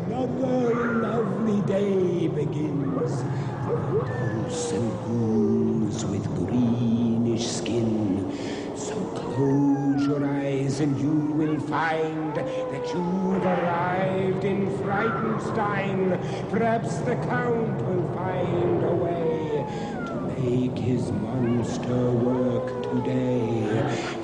Another lovely day begins. Ghosts and ghouls with greenish skin. So close your eyes and you will find that you've arrived in Frightenstein. Perhaps the Count will find a way to make his monster work today.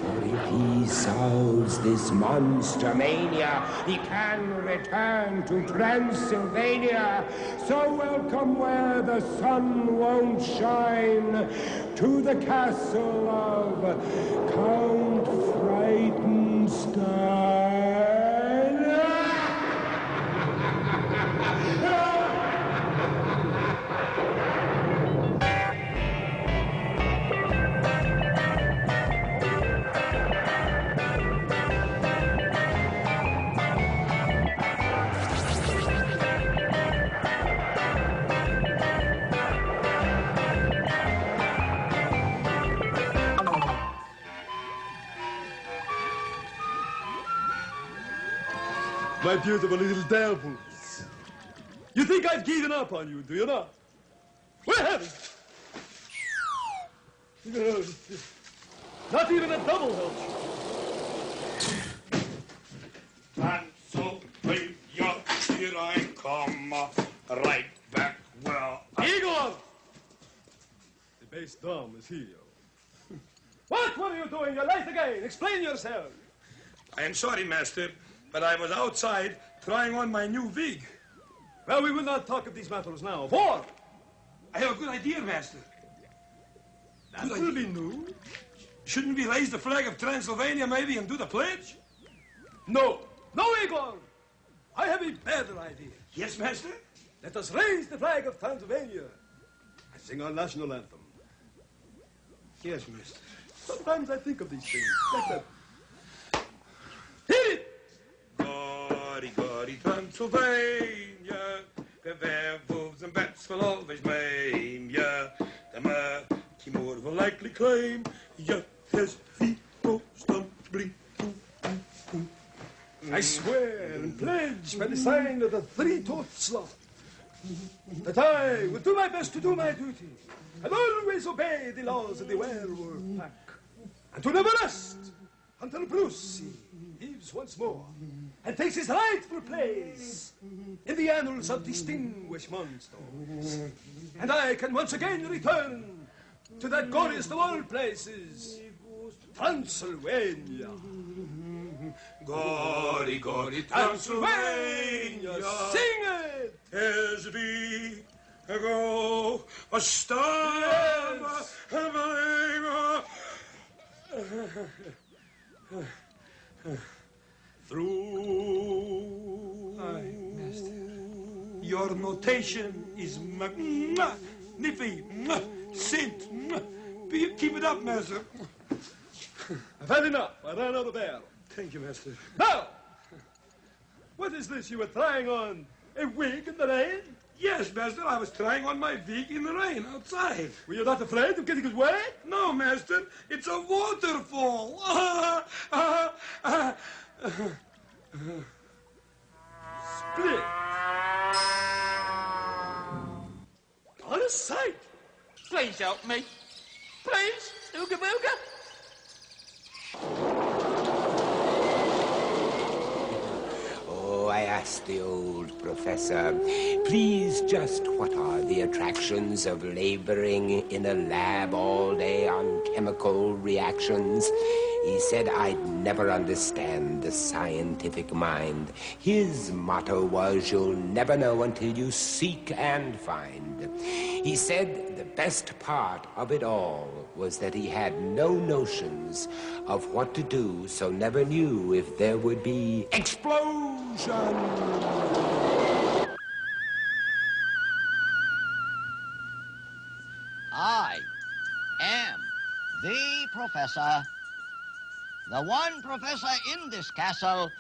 For if he solves this monster mania, he can return to Transylvania. So welcome where the sun won't shine, to the castle of Count Frightenstein. My beautiful little devils. You think I've given up on you, do you not? Where have you? Not even a double helps you. Transylvania, here I come, right back where Igor! The bass drum is here. What were you doing? You're late again. Explain yourself. I am sorry, master, but I was outside trying on my new wig. Well, we will not talk of these matters now. For I have a good idea, master. that will be new. Shouldn't we raise the flag of Transylvania, maybe, and do the pledge? No. No, Igor. I have a better idea. Yes, master? Let us raise the flag of Transylvania and sing our national anthem. Yes, master. Sometimes I think of these things like that. Hit it! Goody, goody, Transylvania, the werewolves and bats will always maim ya. The murky moor will likely claim ya. His feet go stumbling. I swear and pledge by the sign of the three-toothed sloth that I will do my best to do my duty and always obey the laws of the werewolf pack, and to never rest until Bruce lives once more and takes his rightful place in the annals of distinguished monsters, and I can once again return to that glorious of all places, Transylvania. Goody, goody, Transylvania, Sing it! as we go a star, through. Aye, master. Your notation is magnificent. Keep it up, master. I've had enough. I ran out of air. Thank you, master. Now, what is this you were trying on? A wig in the rain? Yes, master, I was trying on my wig in the rain outside. Were you not afraid of getting it wet? No, master, it's a waterfall. Split. On a sight. Please help me. Please, Ooga Booga. Oh, I asked the old professor, please, just what are the attractions of laboring in a lab all day on chemical reactions? He said I'd never understand the scientific mind. His motto was, you'll never know until you seek and find. He said the best part of it all was that he had no notions of what to do, so never knew if there would be explosion. I am the professor, the one professor in this castle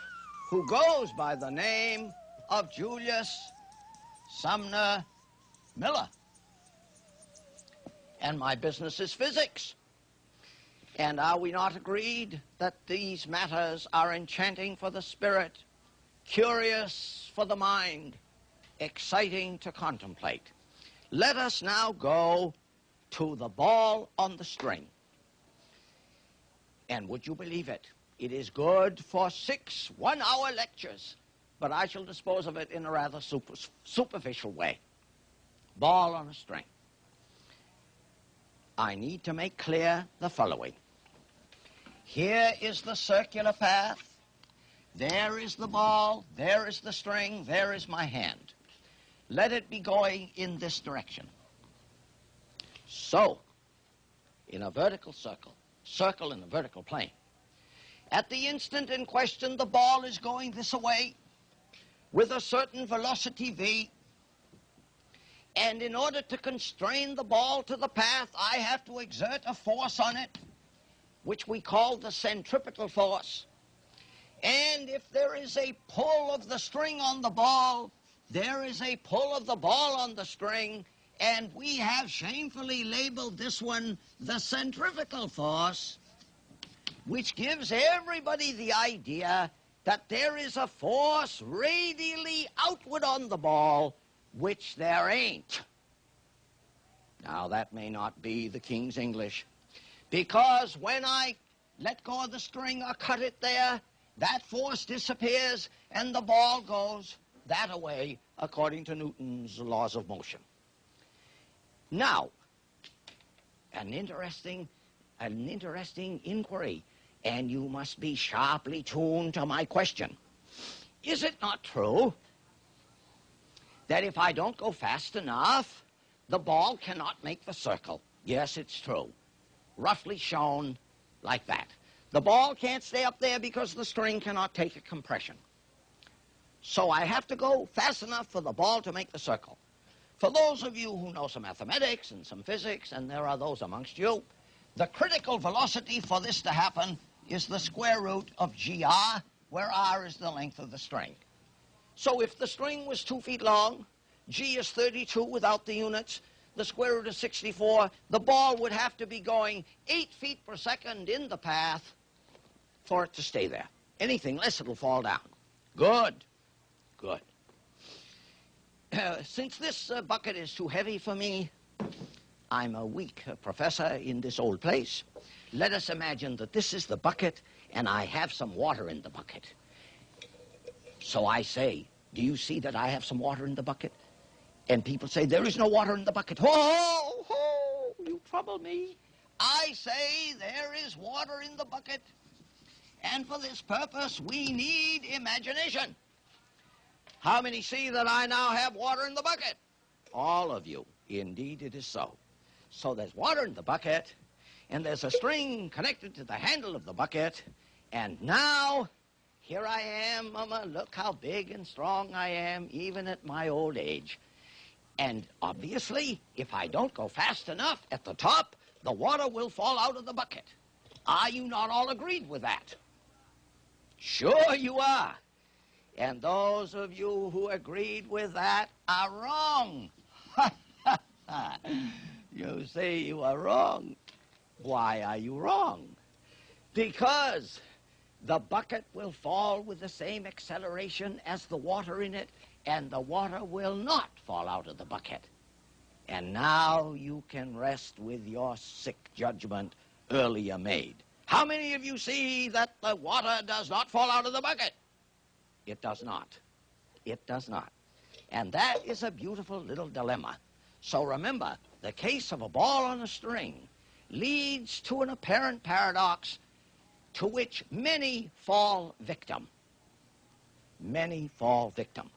who goes by the name of Julius Sumner Miller. and my business is physics. And are we not agreed that these matters are enchanting for the spirit, curious for the mind, exciting to contemplate? Let us now go to the ball on the string. And would you believe it? It is good for 6 one-hour lectures, but I shall dispose of it in a rather superficial way. Ball on a string. I need to make clear the following. Here is the circular path. There is the ball. There is the string. There is my hand. Let it be going in this direction. So, in a vertical circle in a vertical plane, at the instant in question, the ball is going this way with a certain velocity v, and in order to constrain the ball to the path, I have to exert a force on it, which we call the centripetal force. And if there is a pull of the string on the ball, there is a pull of the ball on the string, and we have shamefully labeled this one the centrifugal force, which gives everybody the idea that there is a force radially outward on the ball, which there ain't. Now, that may not be the King's English, because when I let go of the string or cut it there, that force disappears and the ball goes that away according to Newton's laws of motion. Now, an interesting inquiry, and you must be sharply tuned to my question. Is it not true that if I don't go fast enough, the ball cannot make the circle? Yes, it's true. Roughly shown like that. The ball can't stay up there because the string cannot take a compression. So I have to go fast enough for the ball to make the circle. For those of you who know some mathematics and some physics, and there are those amongst you, the critical velocity for this to happen is the square root of gr, where r is the length of the string. So if the string was 2 feet long, g is 32 without the units, the square root of 64, the ball would have to be going 8 feet per second in the path for it to stay there. Anything less, it'll fall down. Good. Good. Since this bucket is too heavy for me, I'm a weak professor in this old place. Let us imagine that this is the bucket and I have some water in the bucket. So I say, do you see that I have some water in the bucket? And people say, there is no water in the bucket. Oh, you trouble me. I say there is water in the bucket. And for this purpose, we need imagination. How many see that I now have water in the bucket? All of you. Indeed, it is so. So there's water in the bucket, and there's a string connected to the handle of the bucket, and now, here I am, Mama. Look how big and strong I am, even at my old age. And obviously, if I don't go fast enough at the top, the water will fall out of the bucket. Are you not all agreed with that? Sure you are. And those of you who agreed with that are wrong. You say you are wrong. Why are you wrong? Because the bucket will fall with the same acceleration as the water in it, and the water will not fall out of the bucket. And now you can rest with your sick judgment earlier made. How many of you see that the water does not fall out of the bucket? It does not. It does not. And that is a beautiful little dilemma. So remember, the case of a ball on a string leads to an apparent paradox to which many fall victim. Many fall victim.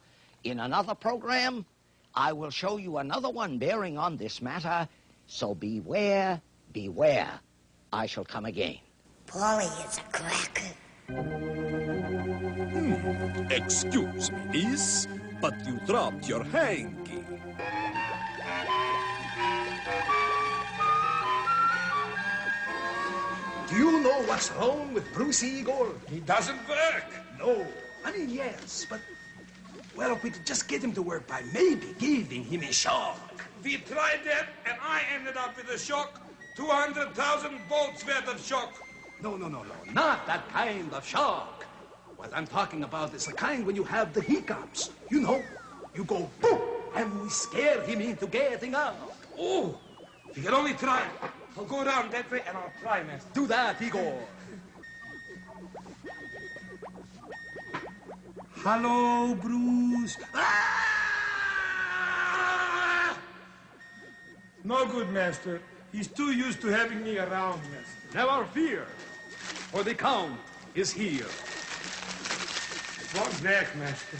In another program, I will show you another one bearing on this matter, so beware, beware. I shall come again. Paulie is a cracker. Excuse me, miss, but you dropped your hanky. Do you know what's wrong with Bruce Igor? He doesn't work. No. I mean, yes, but... Well, if we could just get him to work by maybe giving him a shock. we tried that, and I ended up with a shock. 200,000 volts worth of shock. No. Not that kind of shock. What I'm talking about is the kind when you have the hiccups. You know, you go boom, and we scare him into getting up. Oh, we can only try. I'll go around that way and I'll try, Master. Do that, Igor. Hello, Bruce. Ah! No good, Master. He's too used to having me around, Master. Never fear, for the Count is here. What's back, Master?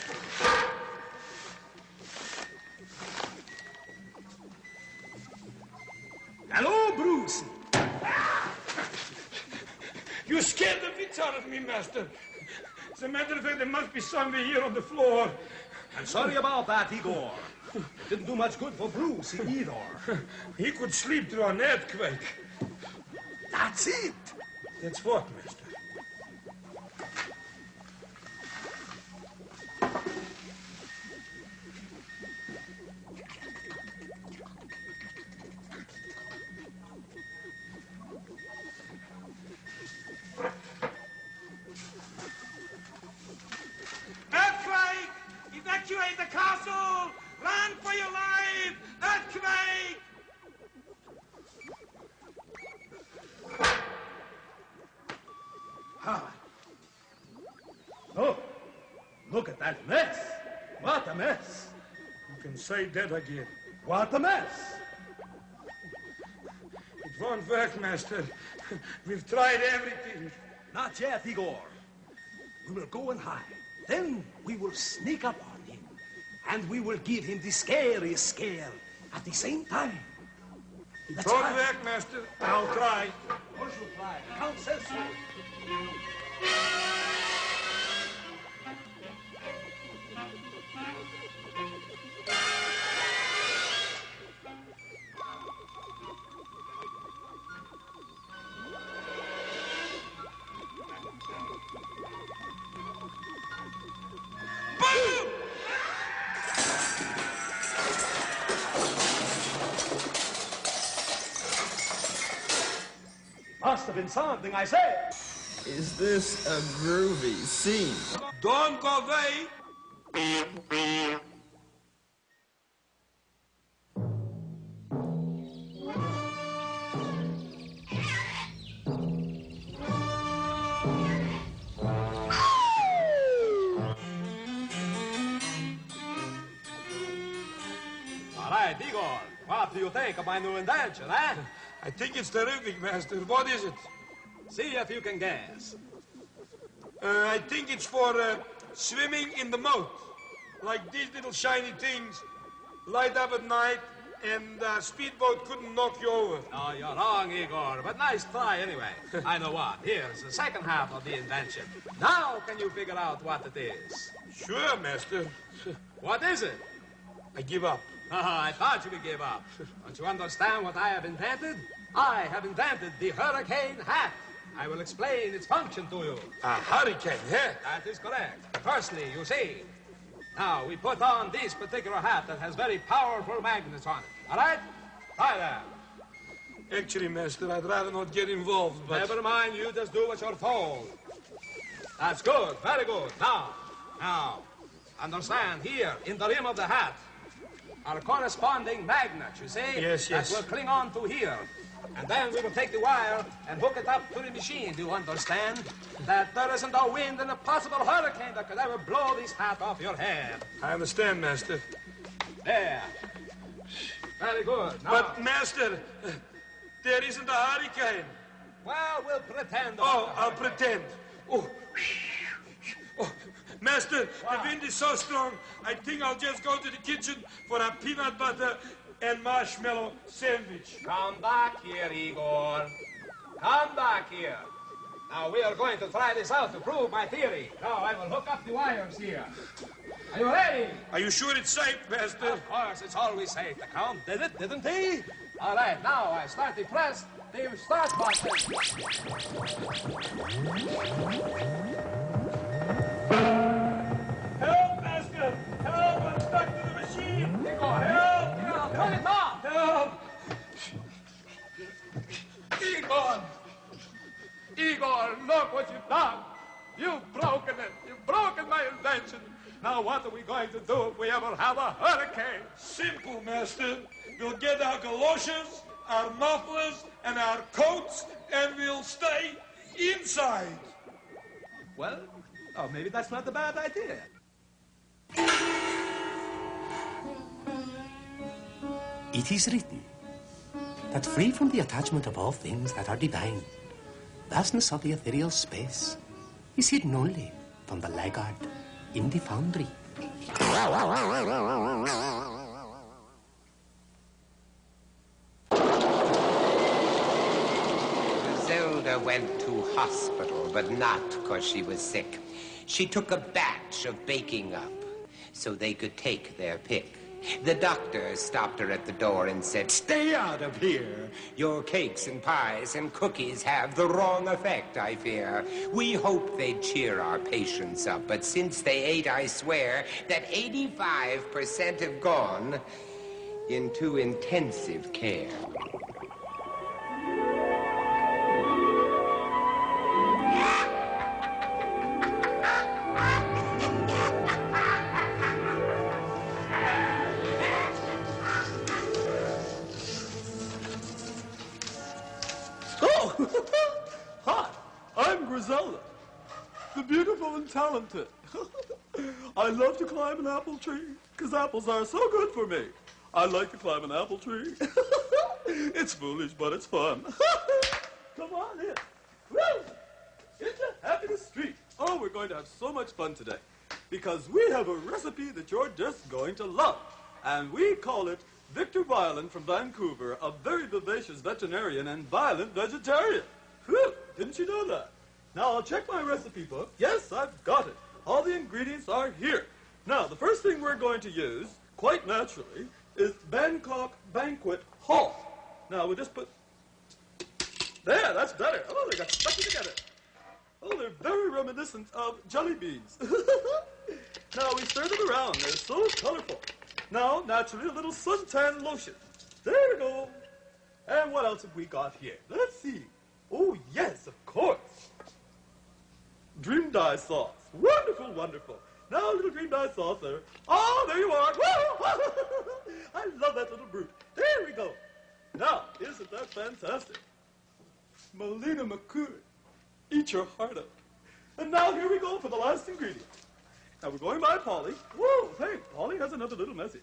Hello, Bruce. You scared the wits out of me, Master. As a matter of fact, there must be somebody here on the floor. I'm sorry about that, Igor. Didn't do much good for Bruce either. He could sleep through an earthquake. That's it. That's what, Master? Earthquake! Evacuate the castle! Run for your life! Earthquake! Oh, look at that mess. What a mess. You can say that again. What a mess. It won't work, Master. We've tried everything. Not yet, Igor. We will go and hide. Then we will sneak up on him. And we will give him the scariest scare at the same time. It won't work, Master. I'll try. Of course you'll try. The Count says so. Must have been something, I say. Is this a groovy scene? Don't go away. All right, Igor, what do you think of my new invention, eh? I think it's terrific, Master. What is it? See if you can guess. I think it's for swimming in the moat. Like these little shiny things light up at night and a speedboat couldn't knock you over. No, you're wrong, Igor, but nice try anyway. I know what. Here's the second half of the invention. Now can you figure out what it is? Sure, Master. What is it? I give up. I thought you would give up. Don't you understand what I have invented? I have invented the hurricane hat. I will explain its function to you. A hurricane hat? That is correct. Firstly, you see, now we put on this particular hat that has very powerful magnets on it. All right? Try that. Actually, Master, I'd rather not get involved, but... Never mind, you just do what you're told. That's good, very good. Now, understand, here, in the rim of the hat, are corresponding magnets, you see? Yes. That will cling on to here. And then we will take the wire and hook it up to the machine. Do you understand? That there isn't a wind and a possible hurricane that could ever blow this hat off your head. I understand, Master. There. Very good. Now, But, Master, there isn't a hurricane. well, we'll pretend. Oh, I'll pretend. Oh. Master, the wind is so strong, I think I'll just go to the kitchen for a peanut butter and marshmallow sandwich. Come back here, Igor. Come back here. Now, we are going to try this out to prove my theory. Now, I will hook up the wires here. Are you ready? Are you sure it's safe, Master? Of course, it's always safe. The Count did it, didn't he? All right, now I start the press. The start button. Help, Master! Help! I'm stuck to the machine! Igor, help! Turn it off! Igor, look what you've done. You've broken it. You've broken my invention. Now what are we going to do if we ever have a hurricane? Simple, Master. We'll get our galoshes, our mufflers, and our coats, and we'll stay inside. Well, maybe that's not a bad idea. It is written that free from the attachment of all things that are divine, vastness of the ethereal space is hidden only from the laggard in the foundry. Griselda went to hospital, but not because she was sick. She took a batch of baking up so they could take their pick. The doctor stopped her at the door and said, "Stay out of here. Your cakes and pies and cookies have the wrong effect, I fear. We hope they'd cheer our patients up, but since they ate, I swear that 85% have gone into intensive care." Hi, I'm Grisella, the beautiful and talented. I love to climb an apple tree, because apples are so good for me. I like to climb an apple tree. It's foolish, but it's fun. Come on in. Woo! Into Happiness Street. Oh, we're going to have so much fun today, because we have a recipe that you're just going to love. And we call it Victor Violent from Vancouver, a very vivacious veterinarian and violent vegetarian. Whew, didn't you know that? Now, I'll check my recipe book. Yes, I've got it. All the ingredients are here. Now, the first thing we're going to use, quite naturally, is Bangkok Banquet Hall. Now, we'll just put... There, that's better. Oh, they got stuck together. Oh, they're very reminiscent of jelly beans. Now, we stir them around. They're so colorful. Now, naturally, a little suntan lotion. There we go. And what else have we got here? Let's see. Oh, yes, of course. Dream dye sauce. Wonderful, wonderful. Now, a little dream dye sauce there. Oh, there you are. I love that little brute. There we go. Now, isn't that fantastic? Melina McCool, eat your heart out. And now, here we go for the last ingredient. Now, we're going by Polly. Whoa, hey, Polly has another little message.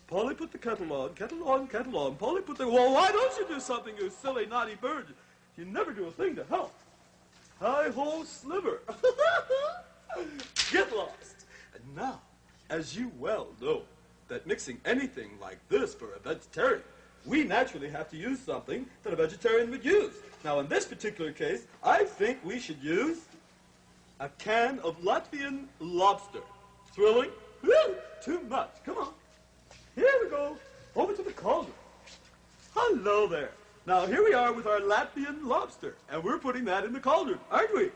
Polly, put the kettle on, kettle on, kettle on. Polly, put the... Well, why don't you do something, you silly, naughty bird? You never do a thing to help. Hi-ho, sliver. Get lost. And now, as you well know, that mixing anything like this for a vegetarian, we naturally have to use something that a vegetarian would use. Now, in this particular case, I think we should use a can of Latvian lobster. Thrilling? Whew, too much. Come on. Here we go. Over to the cauldron. Hello there. Now, here we are with our Latvian lobster, and we're putting that in the cauldron, aren't we?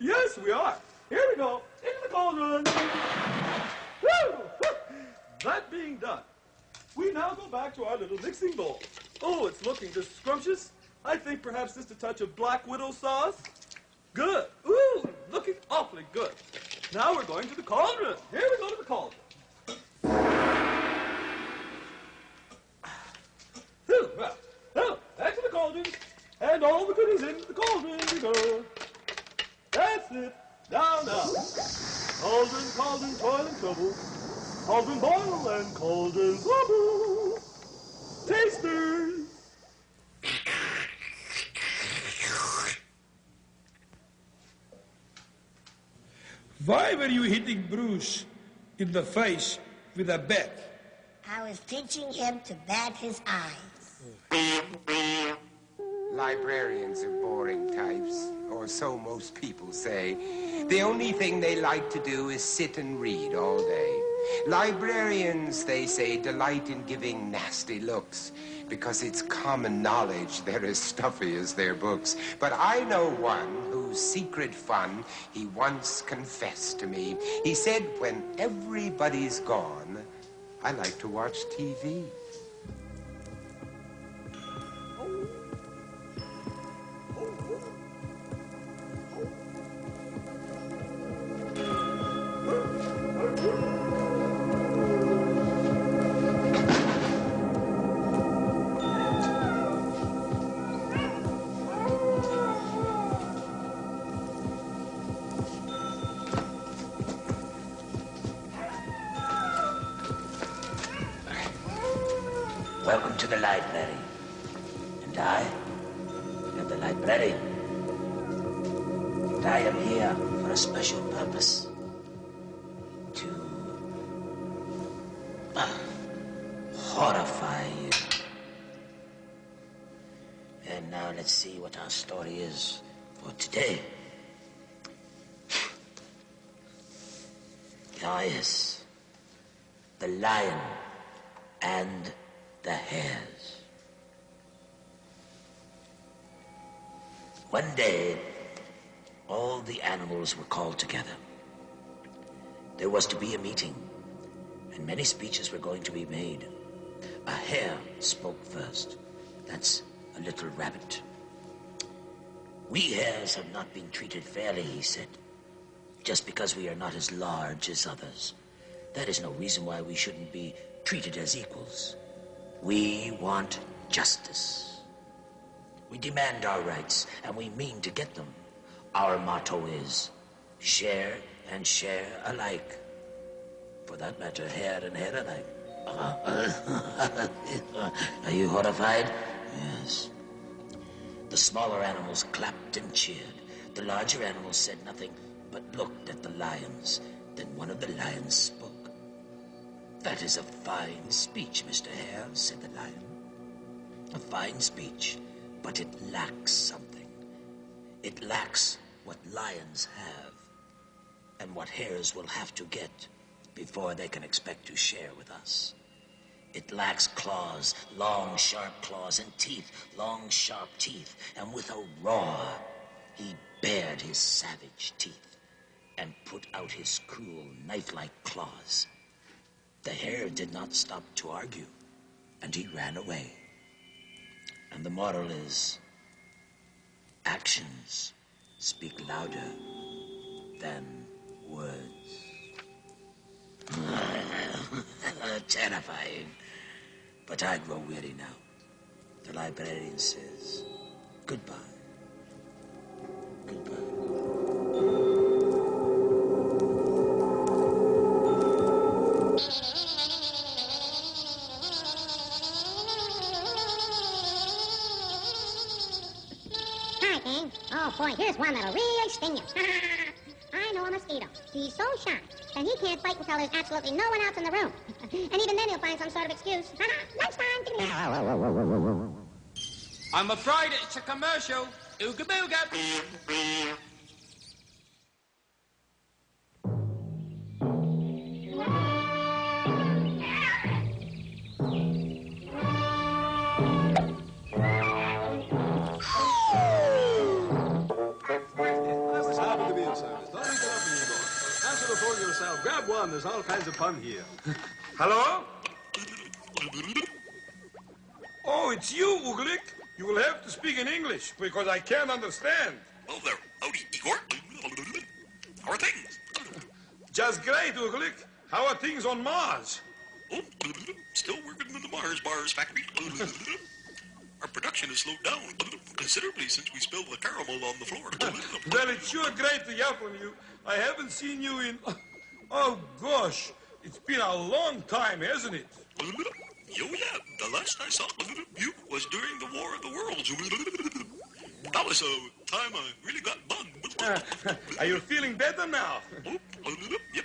Yes, we are. Here we go. Into the cauldron. Woo! That being done, we now go back to our little mixing bowl. Oh, it's looking just scrumptious. I think perhaps just a touch of Black Widow sauce. Good. Ooh, looking awfully good. Now we're going to the cauldron. Here we go to the cauldron. Well, back to the cauldron. And all the goodies into the cauldron we go. That's it. Now. Cauldron, cauldron, toil and trouble. Cauldron boil and cauldron bubble. Tasters. Why were you hitting Bruce in the face with a bat? I was teaching him to bat his eyes. Librarians are boring types, or so most people say. The only thing they like to do is sit and read all day. Librarians, they say, delight in giving nasty looks because it's common knowledge they're as stuffy as their books. But I know one whose secret fun he once confessed to me. He said, when everybody's gone, I like to watch TV. to the library. And I am the librarian. And I am here for a special purpose. To horrify you. And now let's see what our story is for today. Ah, yes. The lion and the hares. One day, all the animals were called together. There was to be a meeting, and many speeches were going to be made. A hare spoke first. That's a little rabbit. We hares have not been treated fairly, he said. Just because we are not as large as others. That is no reason why we shouldn't be treated as equals. We want justice. We demand our rights, and we mean to get them. Our motto is, share and share alike. For that matter, hare and hare alike. Are you horrified? Yes. The smaller animals clapped and cheered. The larger animals said nothing, but looked at the lions. Then one of the lions spoke. That is a fine speech, Mr. Hare, said the lion. A fine speech, but it lacks something. It lacks what lions have, and what hares will have to get before they can expect to share with us. It lacks claws, long, sharp claws, and teeth, long, sharp teeth. And with a roar, he bared his savage teeth and put out his cruel, knife-like claws. The hare did not stop to argue, and he ran away. And the moral is, actions speak louder than words. Terrifying. But I grow weary now. The librarian says, goodbye. Goodbye. Hi, gang. Oh, boy, here's one that'll really sting you. I know a mosquito. He's so shy that he can't fight until there's absolutely no one else in the room. And even then he'll find some sort of excuse. Lunchtime. I'm afraid it's a commercial. Ooga booga. What's happened to beer service? Don't get up and you go. Answer the phone yourself. Grab one. There's all kinds of fun here. Hello? Oh, it's you, Uglik. You will have to speak in English, because I can't understand. Well there. Howdy, Igor. How are things? Just great, Uglik. How are things on Mars? Oh, still working in the Mars bars factory. Our production has slowed down considerably since we spilled the caramel on the floor. Well, it's sure great to hear from you. I haven't seen you in... Oh, gosh. It's been a long time, hasn't it? Oh, yeah. The last I saw you was during the War of the Worlds. That was a time I really got bugged. Are you feeling better now? Oh, yep.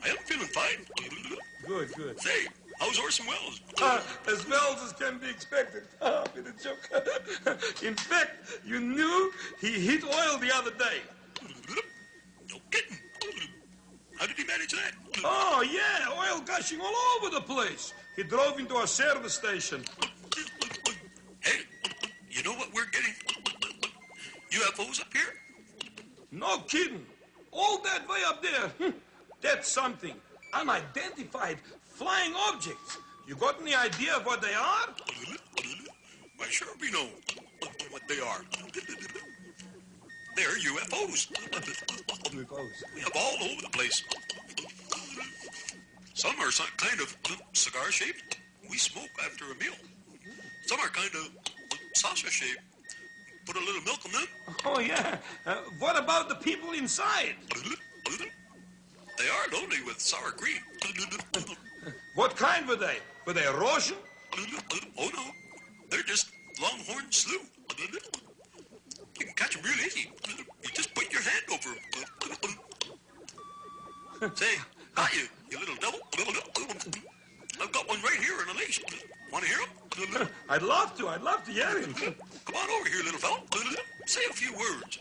I am feeling fine. Good, good. Say, how's Orson Welles? As well as can be expected. Bit of joke. In fact, you knew he hit oil the other day. No kidding. How did he manage that? Oh, yeah, oil gushing all over the place. He drove into a service station. Hey, you know what we're getting? UFOs up here? No kidding. All that way up there. That's something. Unidentified flying objects. You got any idea of what they are? Why, sure we know what they are. They're UFOs. We have all over the place. Some are some kind of cigar-shaped. We smoke after a meal. Some are kind of saucer-shaped. Put a little milk in them. Oh, yeah. What about the people inside? They are lonely with sour cream. What kind were they? Were they Russian? Oh, no. They're just longhorn slew. You can catch them real easy. You just put your hand over them. Say, got you, you little devil. I've got one right here in a leash. Want to hear him? I'd love to hear him. Come on over here, little fella. Say a few words.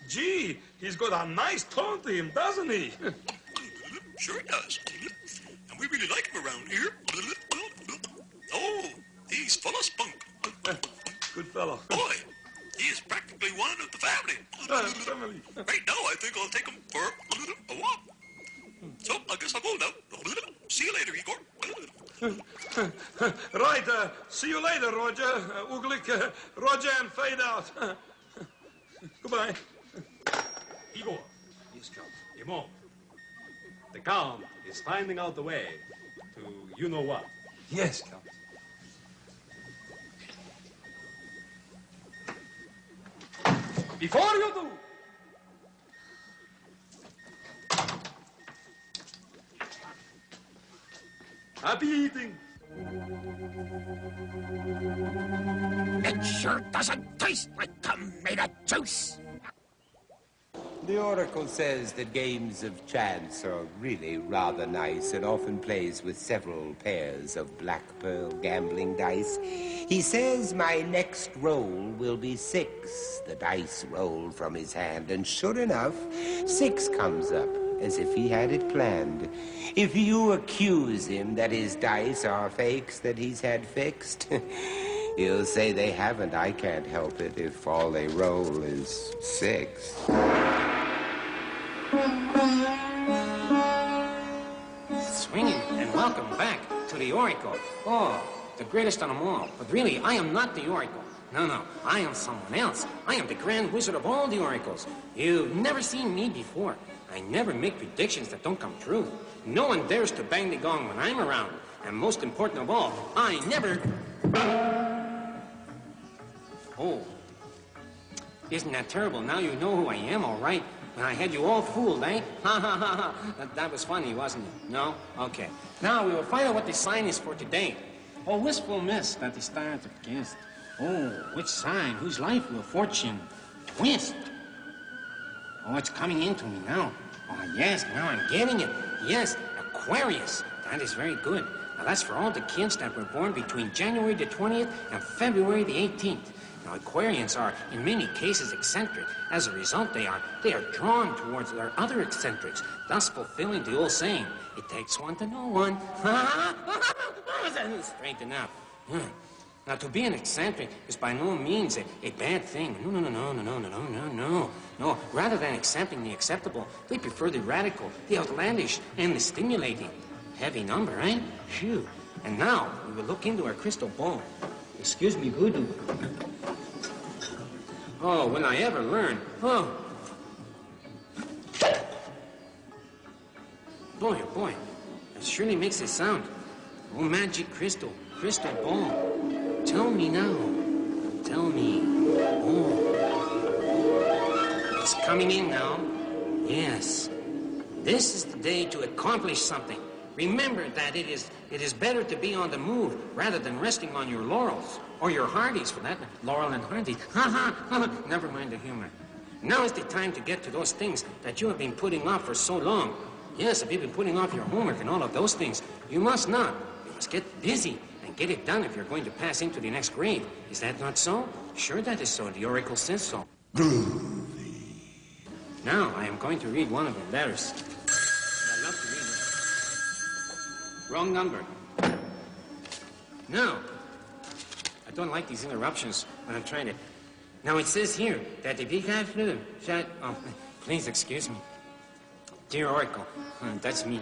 Gee, he's got a nice tone to him, doesn't he? Sure he does. And we really like him around here. Oh, he's full of spunk. Good fellow. Boy, he is practically one of the family. Family. Right now, I think I'll take him for a walk. So, I guess I'll go now. See you later, Igor. Right, see you later, Roger. Uglik, Roger, and fade out. Goodbye. Igor. Yes, Count. Imo. The Count is finding out the way to you-know-what. Yes, Count. Before you do, happy eating. It sure doesn't taste like tomato juice. The Oracle says that games of chance are really rather nice and often plays with several pairs of black pearl gambling dice. He says my next roll will be 6. The dice roll from his hand, and sure enough, 6 comes up, as if he had it planned. If you accuse him that his dice are fakes that he's had fixed, he'll say they haven't. I can't help it if all they roll is 6. Swinging and welcome back to the Oracle. Oh, the greatest of them all. But really, I am not the Oracle. No, I am someone else. I am the Grand Wizard of all the Oracles. You've never seen me before. I never make predictions that don't come true. No one dares to bang the gong when I'm around. And most important of all, I never... Oh. Isn't that terrible? Now you know who I am, all right? When I had you all fooled, eh? Ha, ha, ha, ha. That was funny, wasn't it? No? Okay. Now we will find out what the sign is for today. Oh, wistful mist that the stars have kissed. Oh, which sign? Whose life will fortune twist? Oh, it's coming into me now. Oh, yes, now I'm getting it. Yes, Aquarius. That is very good. Now, that's for all the kids that were born between January the 20th and February the 18th. Now, Aquarians are, in many cases, eccentric. As a result, they are drawn towards their other eccentrics, thus fulfilling the old saying, it takes one to know one. Straight enough. Now, to be an eccentric is by no means a bad thing. No. Rather than accepting the acceptable, they prefer the radical, the outlandish, and the stimulating. Heavy number, eh? Phew. And now, we will look into our crystal ball. Excuse me, voodoo. Oh, will I ever learn? Oh. Boy, that surely makes a sound. Oh, magic crystal ball. Tell me now. Tell me. Oh. It's coming in now. Yes. This is the day to accomplish something. Remember that it is better to be on the move rather than resting on your laurels. Or your Hardies, for that. Laurel and Hardy. Never mind the humor. Now is the time to get to those things that you have been putting off for so long. Yes, if you've been putting off your homework and all of those things, you must not. You must get busy and get it done if you're going to pass into the next grade. Is that not so? Sure that is so. The Oracle says so. Groovy. Now, I am going to read one of the letters. I love to read it. Wrong number. No. I don't like these interruptions when I'm trying to... Now, it says here that if you got flu, oh, please excuse me. Dear Oracle, that's me.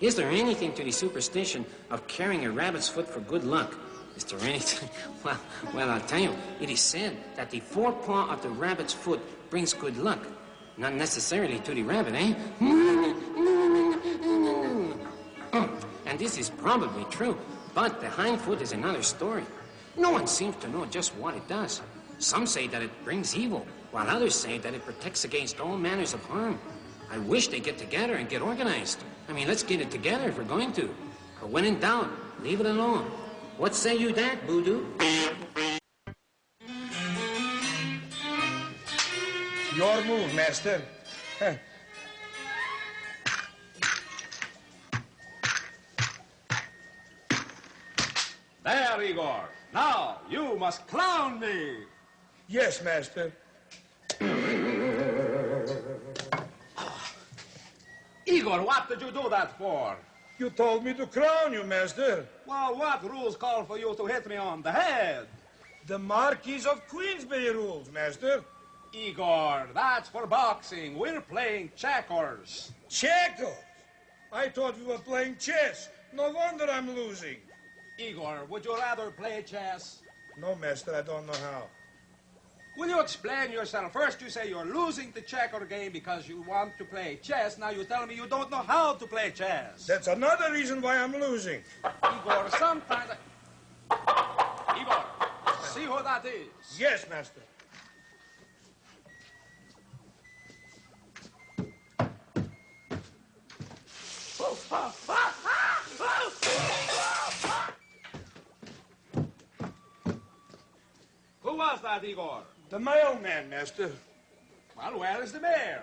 Is there anything to the superstition of carrying a rabbit's foot for good luck? Is there anything? Well, I'll tell you. It is said that the forepaw of the rabbit's foot brings good luck. Not necessarily to the rabbit, eh? And this is probably true, but the hind foot is another story. No one seems to know just what it does. Some say that it brings evil, while others say that it protects against all manners of harm. I wish they'd get together and get organized. I mean, let's get it together if we're going to. But when in doubt, leave it alone. What say you that, Voodoo? Your move, master. There, Igor. Now, you must clown me. Yes, master. Igor, what did you do that for? You told me to crown you, master. Well, what rules call for you to hit me on the head? The Marquis of Queensberry rules, master. Igor, that's for boxing. We're playing checkers. Checkers? I thought we were playing chess. No wonder I'm losing. Igor, would you rather play chess? No, master, I don't know how. Will you explain yourself? First you say you're losing the checker game because you want to play chess. Now you tell me you don't know how to play chess. That's another reason why I'm losing. Igor, sometimes... Igor, see who that is? Yes, master. Who was that, Igor? The mailman, master. Well, where is the mail?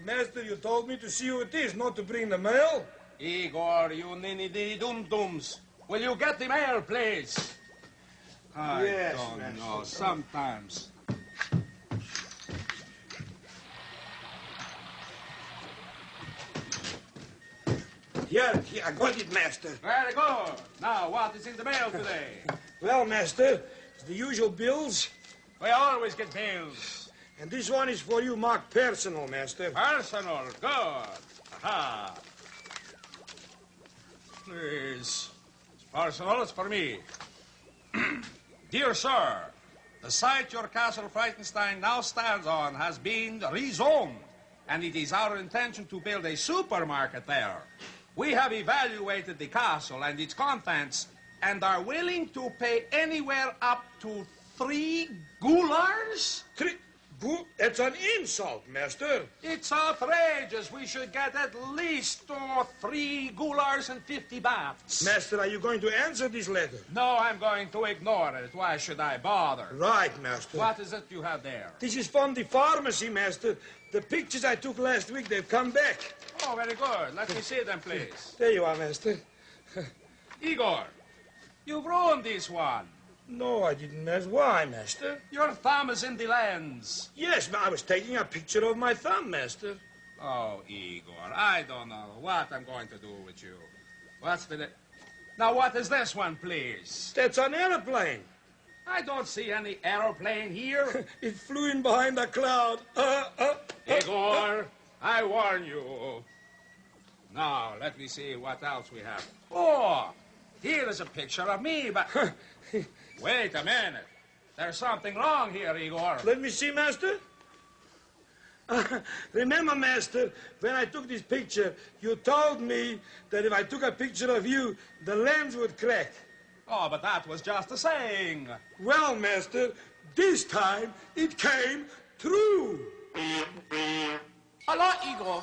Master, you told me to see who it is, not to bring the mail. Igor, you ninny-dum-dums. Will you get the mail, please? I don't know. Sometimes. Here, I got it, master. Very good. Now, what is in the mail today? Well, master, it's the usual bills. We always get bills. And this one is for you, marked personal, master. Personal, good. Aha. Please. It's personal, it's for me. Dear sir, the site your castle Frightenstein now stands on has been rezoned, and it is our intention to build a supermarket there. We have evaluated the castle and its contents and are willing to pay anywhere up to 3 gulars? It's an insult, master. It's outrageous. We should get at least 3 gulars and 50 bahts. Master, are you going to answer this letter? No, I'm going to ignore it. Why should I bother? Right, master. What is it you have there? This is from the pharmacy, master. The pictures I took last week, they've come back. Oh, very good. Let me see them, please. There you are, master. Igor, you've ruined this one. No, I didn't, master. Why, master? Your thumb is in the lens. Yes, but I was taking a picture of my thumb, master. Oh, Igor, I don't know what I'm going to do with you. What's the... Now, what is this one, please? That's an airplane. I don't see any aeroplane here. It flew in behind a cloud. Igor, I warn you. Now, let me see what else we have. Oh, here is a picture of me, but... Wait a minute. There's something wrong here, Igor. Let me see, master. Remember, master, when I took this picture, you told me that if I took a picture of you, the lens would crack. Oh, but that was just a saying. Well, master, this time it came true. Hello, Igor.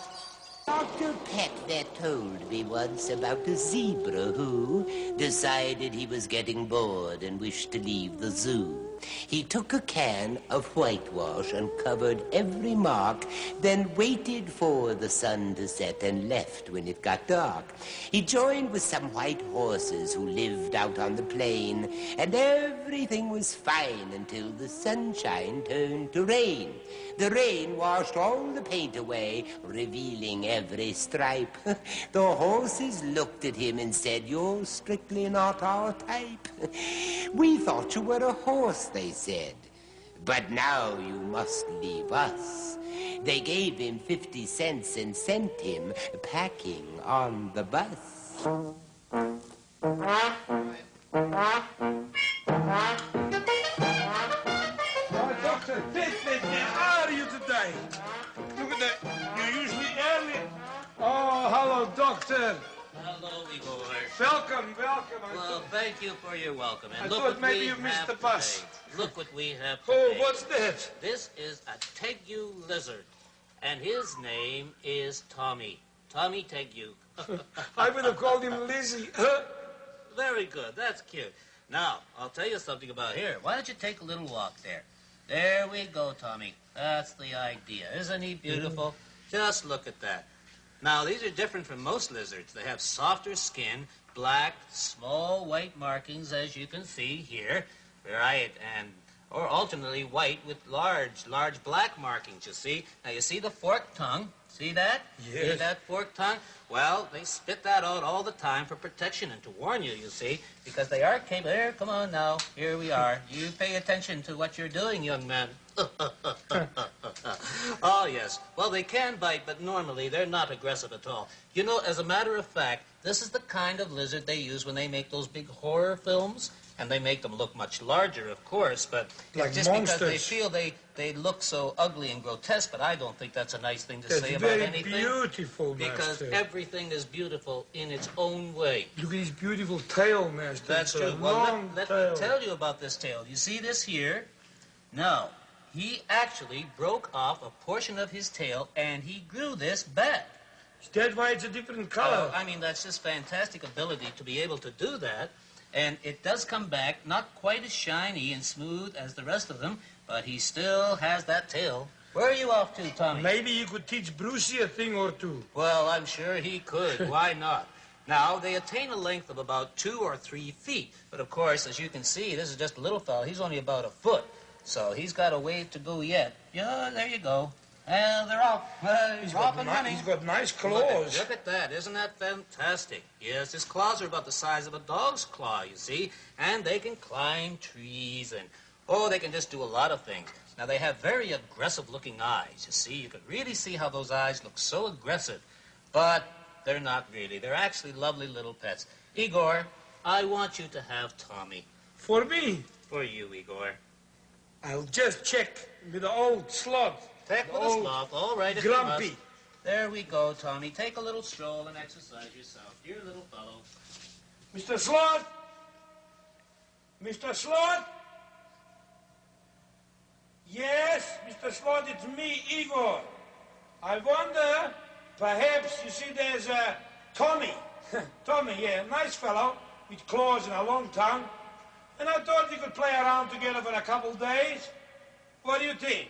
Dr. Peck there told me once about a zebra who decided he was getting bored and wished to leave the zoo. He took a can of whitewash and covered every mark, then waited for the sun to set and left when it got dark. He joined with some white horses who lived out on the plain, and everything was fine until the sunshine turned to rain. The rain washed all the paint away, revealing every stripe. The horses looked at him and said, "You're strictly not our type." "We thought you were a horse," they said, "but now you must leave us." They gave him 50 cents and sent him packing on the bus. Doctor, how are you today? Look at that. You're usually early. Oh, hello, doctor. Hello, Igor. Welcome. Well, thank you for your welcome. And I look thought what maybe we you missed have the bus. today. Look what we have Oh, today. what's that? This is a tegu lizard. And his name is Tommy. Tommy Tegue. I would have called him Lizzie. Very good. That's cute. Now, I'll tell you something about here. Why don't you take a little walk there? There we go, Tommy. That's the idea. Isn't he beautiful? Just look at that. Now, these are different from most lizards. They have softer skin, black, small white markings, as you can see here. Right, or alternately white with large black markings, you see. Now, you see the forked tongue? See that? Yes. See that forked tongue? Well, they spit that out all the time for protection and to warn you, you see, because they are capable. There, come on now. Here we are. You pay attention to what you're doing, young man. Oh, yes. Well, they can bite, but normally they're not aggressive at all. You know, as a matter of fact, this is the kind of lizard they use when they make those big horror films. And they make them look much larger, of course, but like it's just monsters. because they feel they look so ugly and grotesque, but I don't think that's a nice thing to say about anything. It's very beautiful, because Master. everything is beautiful in its own way. Look at his beautiful tail, Master. That's it's true. A Well, long let tail. me tell you about this tail. You see this here? No. He actually broke off a portion of his tail, and he grew this back. Is that why it's a different color? I mean, that's just fantastic ability to be able to do that. And it does come back, not quite as shiny and smooth as the rest of them, but he still has that tail. Where are you off to, Tommy? Maybe you could teach Brucey a thing or two. Well, I'm sure he could. Why not? Now, they attain a length of about 2 or 3 feet. But, of course, as you can see, this is just a little fellow. He's only about a foot. So he's got a way to go yet. Yeah, there you go. Well, they're off. He's off and running. He's got nice claws. Look at that. Isn't that fantastic? Yes, his claws are about the size of a dog's claw, you see. And they can climb trees and, they can just do a lot of things. Now, they have very aggressive-looking eyes, you see. You can really see how those eyes look so aggressive. But they're not really. They're actually lovely little pets. Igor, I want you to have Tommy. For me? For you, Igor. I'll just check with the old sloth. Check with the sloth. All right, if you Grumpy. must. There we go, Tommy. Take a little stroll and exercise yourself. Dear little fellow. Mr. Sloth? Mr. Sloth? Yes, Mr. Sloth, it's me, Igor. I wonder, perhaps, you see, there's Tommy. Tommy, yeah, nice fellow, with claws and a long tongue. And I thought we could play around together for a couple days. What do you think?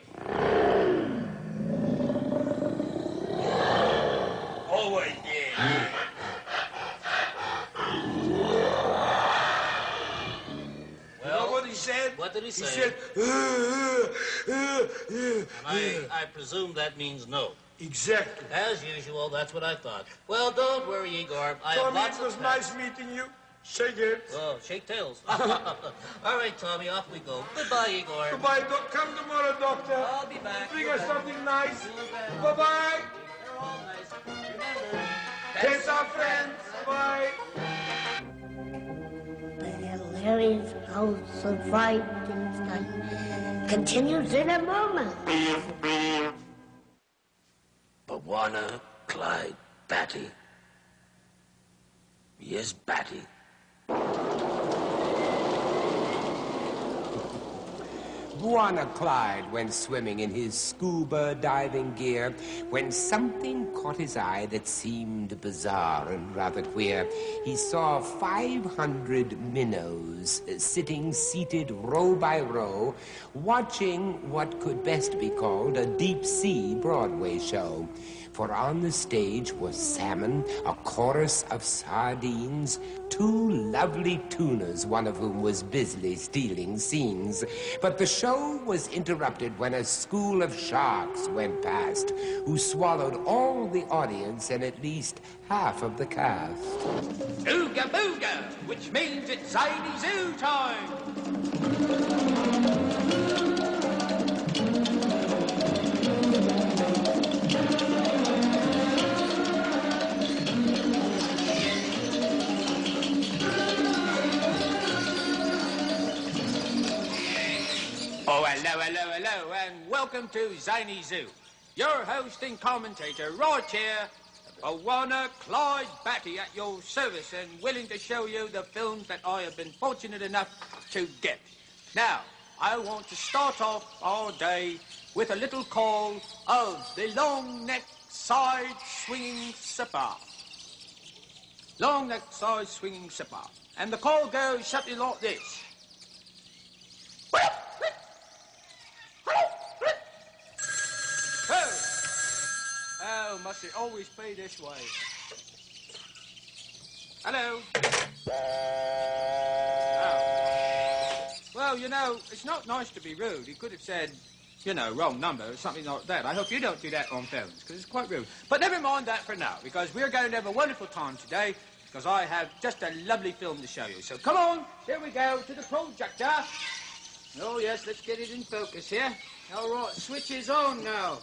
Always, yeah. Well, you know what he said? What did he say? He said, And I presume that means no. Exactly. As usual, that's what I thought. Well, don't worry, Igor. I have Tommy, lots it was of nice meeting you. Shake it. Oh, shake tails. All right, Tommy, off we go. Goodbye, Igor. Goodbye, Doc. Come tomorrow, Doctor. I'll be back. Bring us something nice. Bye-bye. They're all nice. Remember, Pets are friends. Bye. The larious H0use of Fr continues in a moment. Bwana Clyde Batty. Yes, Batty. Bwana Clyde went swimming in his scuba diving gear when something caught his eye that seemed bizarre and rather queer. He saw 500 minnows seated row by row, watching what could best be called a deep-sea Broadway show. For on the stage was salmon, a chorus of sardines, 2 lovely tunas, one of whom was busily stealing scenes. But the show was interrupted when a school of sharks went past, who swallowed all the audience and at least half of the cast. Ooga booga, which means it's Zany Zoo time. Oh, hello, and welcome to Zany Zoo. Your host and commentator, right here, Bwana Clyde Batty at your service and willing to show you the films that I have been fortunate enough to get. Now, I want to start off our day with a little call of the long-necked side-swinging sipper. Long-necked side-swinging sipper. And the call goes something like this. Oh, must it always be this way? Hello? Oh. Well, you know, it's not nice to be rude. He could have said, you know, wrong number or something like that. I hope you don't do that on phones, because it's quite rude. But never mind that for now, because we're going to have a wonderful time today, because I have just a lovely film to show you. So come on, here we go to the projector. Oh, yes, let's get it in focus here. All right, switch is on now.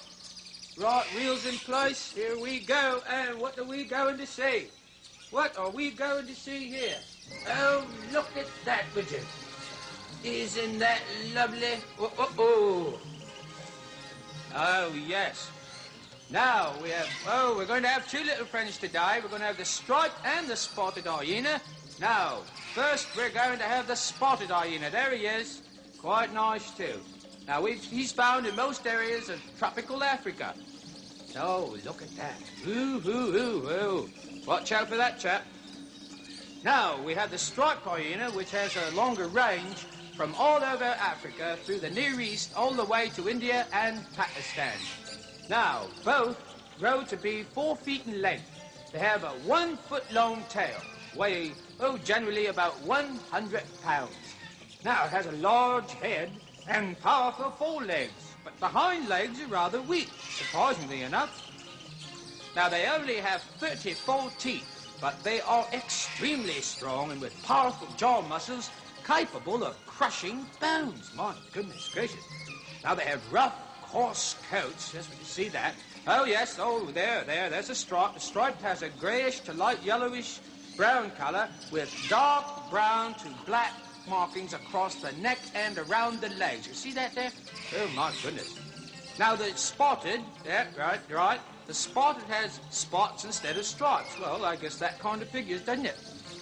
Right, reels in place. Here we go. And what are we going to see? What are we going to see here? Oh, look at that, would you? Isn't that lovely? Oh, oh, oh. Oh, yes. Now we have, oh, we're going to have two little friends today. We're going to have the striped and the spotted hyena. Now, first we're going to have the spotted hyena. There he is. Quite nice, too. Now, he's found in most areas of tropical Africa. Oh, look at that. Ooh, ooh, ooh, ooh. Watch out for that chap. Now, we have the striped hyena, which has a longer range from all over Africa through the Near East all the way to India and Pakistan. Now, both grow to be 4 feet in length. They have a 1 foot long tail, weigh, generally about 100 pounds. Now, it has a large head and powerful forelegs, but the hind legs are rather weak, surprisingly enough. Now, they only have 34 teeth, but they are extremely strong and with powerful jaw muscles capable of crushing bones. My goodness gracious. Now, they have rough, coarse coats. Yes, we can see that. Oh, yes, there's a stripe. The stripe has a greyish to light yellowish brown colour with dark brown to black markings across the neck and around the legs. You see that there? Oh, my goodness. Now, the spotted, yeah, right. The spotted has spots instead of stripes. Well, I guess that kind of figures, doesn't it?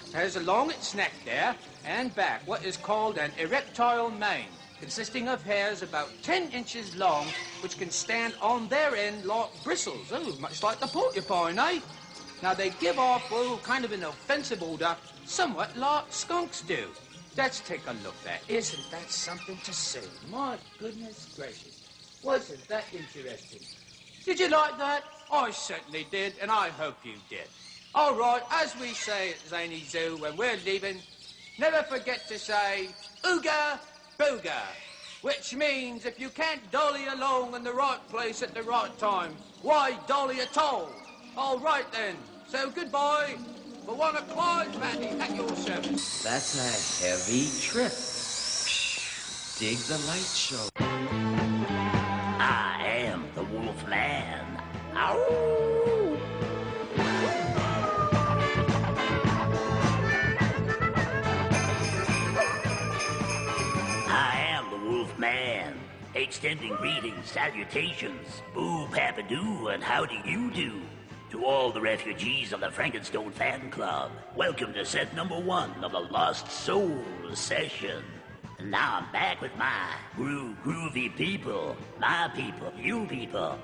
It has along its neck there and back what is called an erectile mane, consisting of hairs about 10 inches long, which can stand on their end like bristles. Oh, much like the porcupine, eh? Now, they give off, kind of an offensive odor, somewhat like skunks do. Let's take a look there. Isn't that something to see? My goodness gracious. Wasn't that interesting? Did you like that? I certainly did, and I hope you did. All right, as we say at Zany Zoo when we're leaving, never forget to say, ooga booga, which means if you can't dolly along in the right place at the right time, why dolly at all? All right, then. So goodbye. For one of Clyde's Matty at your service. That's a heavy trip. Dig the light show. I am the Wolf Man. Ow! I am the Wolf Man. Extending greetings, salutations, boo papadoo, and how do you do? To all the refugees of the Frankenstone Fan Club, welcome to set number 1 of the Lost Souls session. Now I'm back with my groovy people, my people, you people.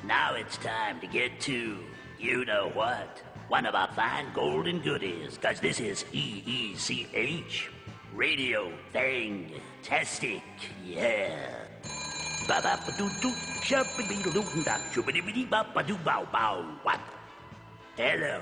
Now it's time to get to, you know what, one of our fine golden goodies, cause this is EECH, Radio Fantastic, yeah. Hello.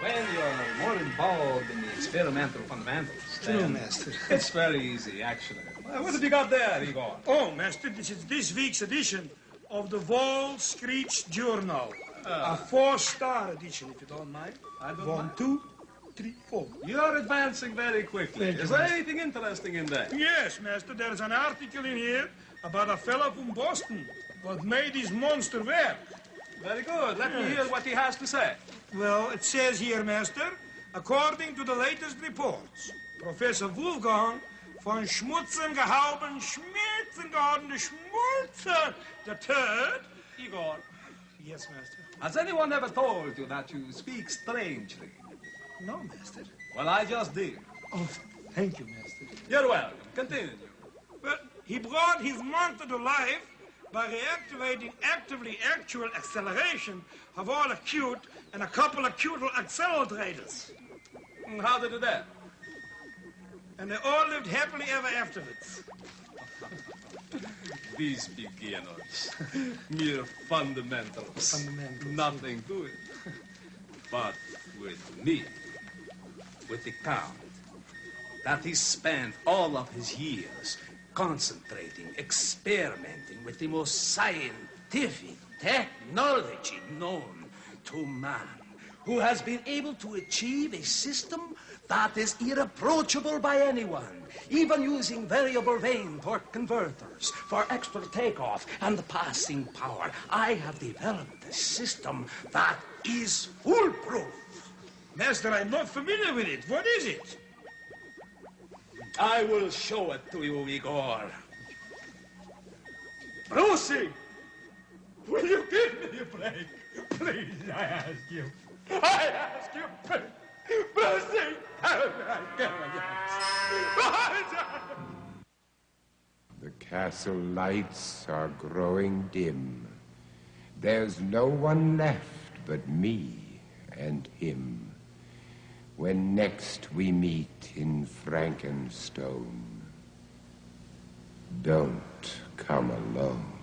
Well, you're more involved in the experimental fundamentals. True, Master. It's very easy, actually. What have you got there, Igor? Oh, Master, this is this week's edition of the Wall Street Journal. A 4-star edition, if you don't mind. I don't 1, mind. 2, 3, 4. You're advancing very quickly. Thank you, Is there Master. anything interesting in there? Yes, Master, there's an article in here about a fellow from Boston what made his monster work. Very good. Let me hear what he has to say. Well, it says here, Master, according to the latest reports, Professor Wolfgang von Schmutzengehauen Schmitzengarten Schmulzen the Third. Igor, Yes, Master. has anyone ever told you that you speak strangely? No, Master. Well, I just did. Oh, Thank you, Master. You're welcome. Continue. But he brought his monster to life by reactivating actively actual acceleration of all acute and a couple of cutal accelerators. And how did it end? And they all lived happily ever afterwards. These beginners. Mere fundamentals. Nothing to it. But with me, with the Count, that he spent all of his years concentrating, experimenting with the most scientific technology known to man, who has been able to achieve a system that is irreproachable by anyone, even using variable vane torque converters for extra takeoff and passing power. I have developed a system that is foolproof. Master, I'm not familiar with it. What is it? I will show it to you, Igor. Brucey! Will you give me a break? Please, I ask you. I ask you, please. Brucey! The castle lights are growing dim. There's no one left but me and him. When next we meet in Frankenstone, don't come alone.